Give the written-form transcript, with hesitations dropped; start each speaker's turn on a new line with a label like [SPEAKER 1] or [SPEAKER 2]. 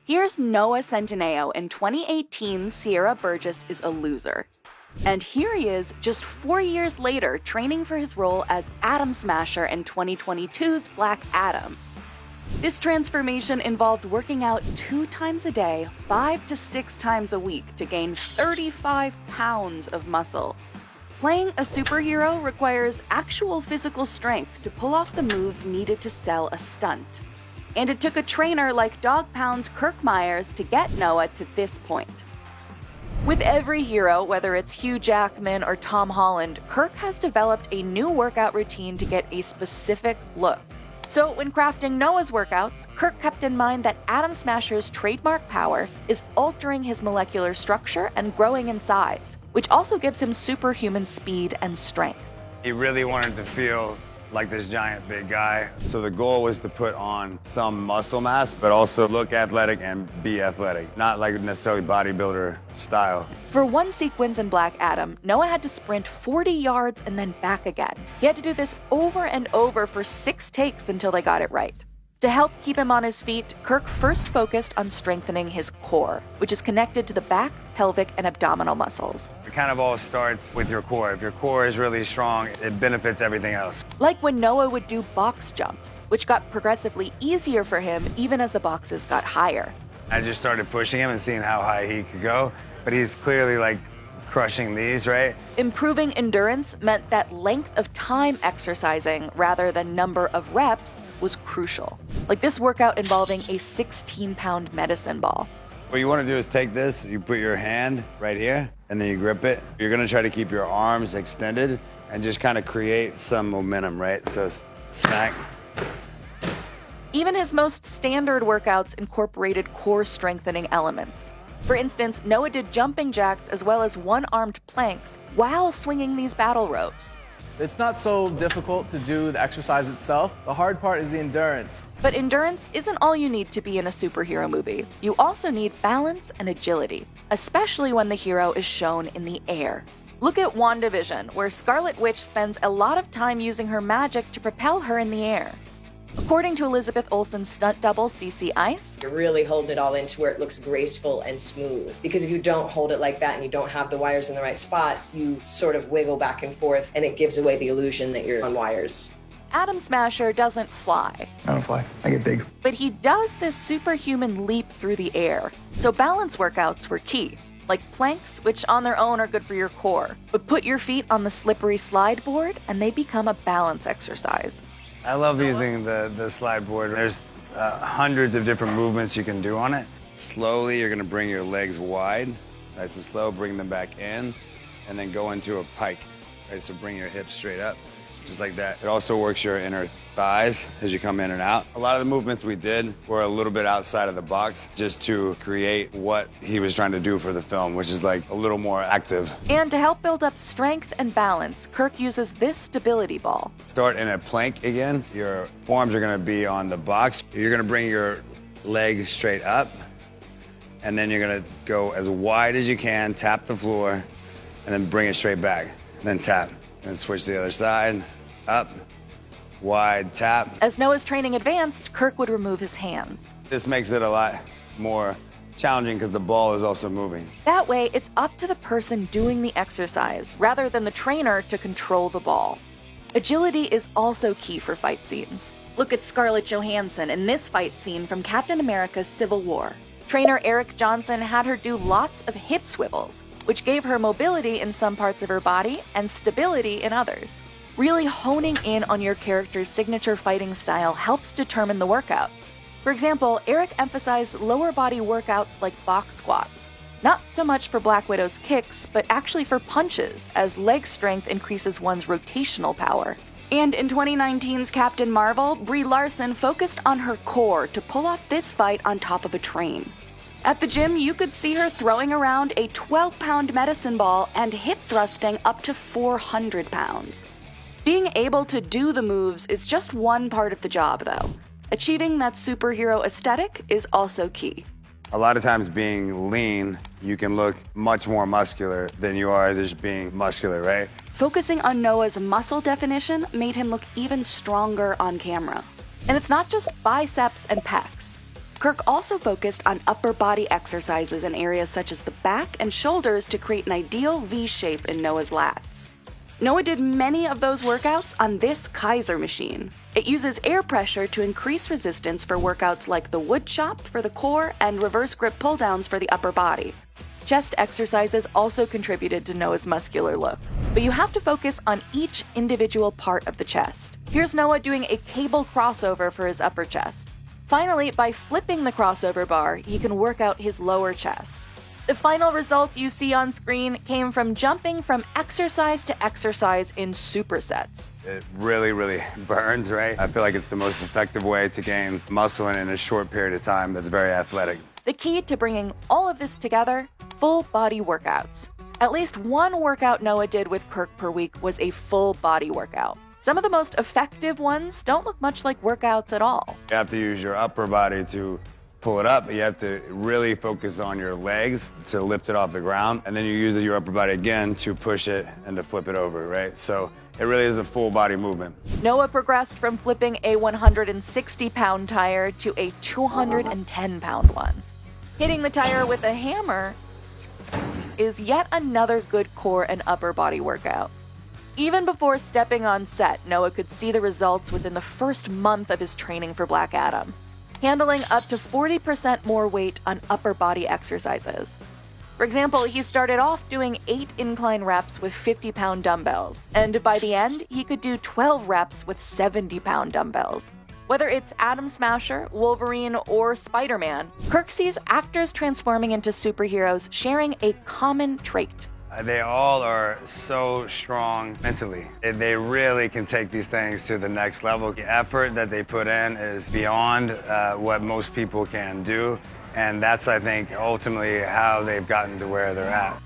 [SPEAKER 1] Here's Noah Centineo in 2018's Sierra Burgess is a Loser. And here he is, just 4 years later, training for his role as Atom Smasher in 2022's Black Adam. This transformation involved working out 2 times a day, 5 to 6 times a week to gain 35 pounds of muscle. Playing a superhero requires actual physical strength to pull off the moves needed to sell a stunt. And it took a trainer like Dogpound's Kirk Myers to get Noah to this point. With every hero, whether it's Hugh Jackman or Tom Holland, Kirk has developed a new workout routine to get a specific look. So when crafting Noah's workouts, Kirk kept in mind that Atom Smasher's trademark power is altering his molecular structure and growing in size, which also gives him superhuman speed and strength.
[SPEAKER 2] He really wanted to feel like this giant big guy. So the goal was to put on some muscle mass, but also look athletic and be athletic, not like necessarily bodybuilder style.
[SPEAKER 1] For one sequence in Black Adam, Noah had to sprint 40 yards and then back again. He had to do this over and over for 6 takes until they got it right. To help keep him on his feet, Kirk first focused on strengthening his core, which is connected to the back, pelvic, and abdominal muscles.
[SPEAKER 2] It kind of all starts with your core. If your core is really strong, it benefits everything else.
[SPEAKER 1] Like when Noah would do box jumps, which got progressively easier for him even as the boxes got higher.
[SPEAKER 2] I just started pushing him and seeing how high he could go, but he's clearly like crushing these, right?
[SPEAKER 1] Improving endurance meant that length of time exercising rather than number of reps was crucial. Like this workout involving a 16-pound medicine ball.
[SPEAKER 2] What you want to do is take this, you put your hand right here, and then you grip it. You're going to try to keep your arms extended and just kind of create some momentum, right? So smack.
[SPEAKER 1] Even his most standard workouts incorporated core strengthening elements. For instance, Noah did jumping jacks as well as one-armed planks while swinging these battle ropes.
[SPEAKER 3] It's not so difficult to do the exercise itself. The hard part is the endurance.
[SPEAKER 1] But endurance isn't all you need to be in a superhero movie. You also need balance and agility, especially when the hero is shown in the air. Look at WandaVision, where Scarlet Witch spends a lot of time using her magic to propel her in the air. According to Elizabeth Olsen's stunt double, CC Ice,
[SPEAKER 4] you're really holding it all in to where it looks graceful and smooth. Because if you don't hold it like that and you don't have the wires in the right spot, you sort of wiggle back and forth and it gives away the illusion that you're on wires.
[SPEAKER 1] Atom Smasher doesn't fly.
[SPEAKER 5] I don't fly, I get big.
[SPEAKER 1] But he does this superhuman leap through the air. So balance workouts were key. Like planks, which on their own are good for your core. But put your feet on the slippery slide board and they become a balance exercise.
[SPEAKER 2] I love using the slide board. There's hundreds of different movements you can do on it. Slowly, you're gonna bring your legs wide. Nice and slow, bring them back in, and then go into a pike. Right, so bring your hips straight up, just like that. It also works your inner thighs as you come in and out. A lot of the movements we did were a little bit outside of the box just to create what he was trying to do for the film, which is like a little more active.
[SPEAKER 1] And to help build up strength and balance, Kirk uses this stability ball.
[SPEAKER 2] Start in a plank again. Your forearms are gonna be on the box. You're gonna bring your leg straight up, and then you're gonna go as wide as you can, tap the floor, and then bring it straight back. And then tap, and switch to the other side, up, wide, tap.
[SPEAKER 1] As Noah's training advanced, Kirk would remove his hands.
[SPEAKER 2] This makes it a lot more challenging because the ball is also moving.
[SPEAKER 1] That way, it's up to the person doing the exercise, rather than the trainer to control the ball. Agility is also key for fight scenes. Look at Scarlett Johansson in this fight scene from Captain America's Civil War. Trainer Eric Johnson had her do lots of hip swivels, which gave her mobility in some parts of her body and stability in others. Really honing in on your character's signature fighting style helps determine the workouts. For example, Eric emphasized lower body workouts like box squats. Not so much for Black Widow's kicks, but actually for punches, as leg strength increases one's rotational power. And in 2019's Captain Marvel, Brie Larson focused on her core to pull off this fight on top of a train. At the gym, you could see her throwing around a 12-pound medicine ball and hip thrusting up to 400 pounds. Being able to do the moves is just one part of the job, though. Achieving that superhero aesthetic is also key.
[SPEAKER 2] A lot of times being lean, you can look much more muscular than you are just being muscular, right?
[SPEAKER 1] Focusing on Noah's muscle definition made him look even stronger on camera. And it's not just biceps and pecs. Kirk also focused on upper body exercises in areas such as the back and shoulders to create an ideal V shape in Noah's lats. Noah did many of those workouts on this Kaiser machine. It uses air pressure to increase resistance for workouts like the wood chop for the core and reverse grip pull downs for the upper body. Chest exercises also contributed to Noah's muscular look, but you have to focus on each individual part of the chest. Here's Noah doing a cable crossover for his upper chest. Finally, by flipping the crossover bar, he can work out his lower chest. The final result you see on screen came from jumping from exercise to exercise in supersets.
[SPEAKER 2] It really, really burns, right? I feel like it's the most effective way to gain muscle in a short period of time that's very athletic.
[SPEAKER 1] The key to bringing all of this together, full body workouts. At least one workout Noah did with Kirk per week was a full body workout. Some of the most effective ones don't look much like workouts at all.
[SPEAKER 2] You have to use your upper body to pull it up, but you have to really focus on your legs to lift it off the ground, and then you use your upper body again to push it and to flip it over, right? So it really is a full body movement.
[SPEAKER 1] Noah progressed from flipping a 160-pound tire to a 210-pound one. Hitting the tire with a hammer is yet another good core and upper body workout. Even before stepping on set, Noah could see the results within the first month of his training for Black Adam, handling up to 40% more weight on upper body exercises. For example, he started off doing 8 incline reps with 50-pound dumbbells, and by the end, he could do 12 reps with 70-pound dumbbells. Whether it's Atom Smasher, Wolverine, or Spiderman, Kirk sees actors transforming into superheroes sharing a common trait.
[SPEAKER 2] They all are so strong mentally. They really can take these things to the next level. The effort that they put in is beyond what most people can do. And that's, I think, ultimately how they've gotten to where they're at.